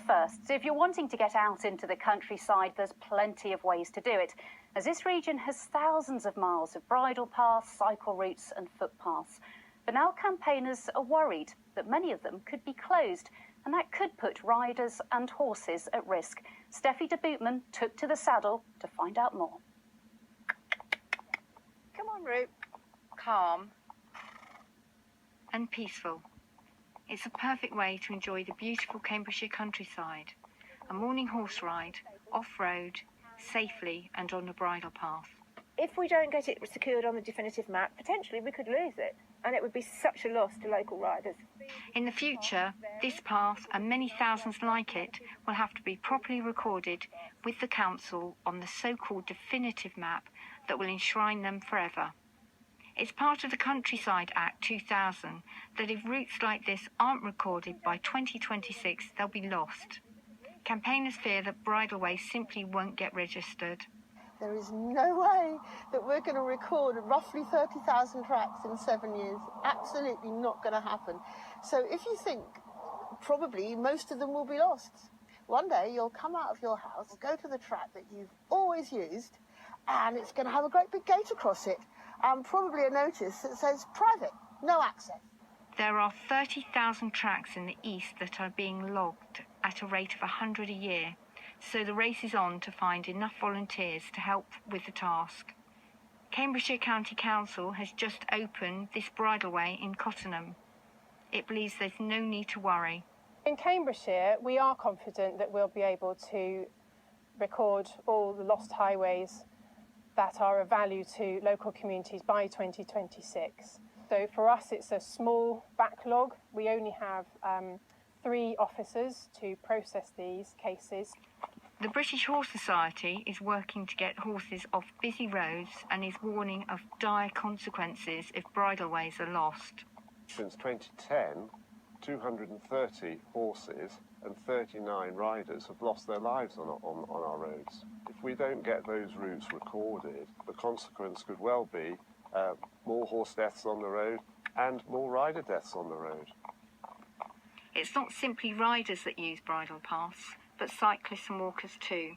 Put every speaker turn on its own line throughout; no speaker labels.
first. So if you're wanting to get out into the countryside, there's plenty of ways to do it, as this region has thousands of miles of bridle paths, cycle routes and footpaths. But now campaigners are worried that many of them could be closed, and that could put riders and horses at risk. Steffi de Bootman took to the saddle to find out more.
Come on, Root. Calm. And peaceful. It's a perfect way to enjoy the beautiful Cambridgeshire countryside. A morning horse ride, off-road, safely and on a bridle path.
If we don't get it secured on the definitive map, potentially we could lose it, and it would be such a loss to local riders.
In the future, this path and many thousands like it will have to be properly recorded with the council on the so-called definitive map that will enshrine them forever. It's part of the Countryside Act 2000 that if routes like this aren't recorded by 2026, they'll be lost. Campaigners fear that bridleways simply won't get registered.
There is no way that we're going to record roughly 30,000 tracks in 7 years. Absolutely not going to happen. So if you think, probably most of them will be lost. One day you'll come out of your house, go to the track that you've always used, and it's going to have a great big gate across it, and probably a notice that says private, no access.
There are 30,000 tracks in the east that are being logged at a rate of 100 a year, so the race is on to find enough volunteers to help with the task. Cambridgeshire County Council has just opened this bridleway in Cottenham. It believes there's no need to worry.
In Cambridgeshire, we are confident that we'll be able to record all the lost highways that are of value to local communities by 2026. So for us, it's a small backlog. We only have 3 officers to process these cases.
The British Horse Society is working to get horses off busy roads and is warning of dire consequences if bridleways are lost.
Since 2010, 230 horses and 39 riders have lost their lives on our roads. If we don't get those routes recorded, the consequence could well be more horse deaths on the road and more rider deaths on the road.
It's not simply riders that use bridle paths, but cyclists and walkers too.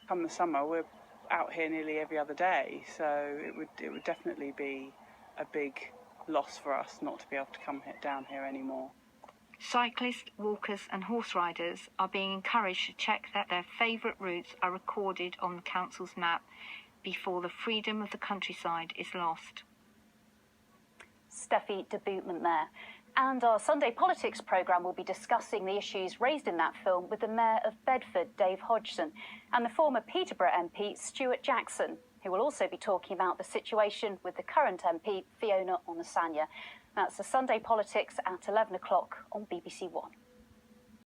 Come the summer, we're out here nearly every other day, so it would definitely be a big loss for us not to be able to come down here anymore.
Cyclists, walkers and horse riders are being encouraged to check that their favourite routes are recorded on the council's map before the freedom of the countryside is lost.
Steffi de Bootman there. And our Sunday Politics programme will be discussing the issues raised in that film with the Mayor of Bedford, Dave Hodgson, and the former Peterborough MP, Stuart Jackson, who will also be talking about the situation with the current MP, Fiona Onasanya. That's the Sunday Politics at 11 o'clock on BBC One.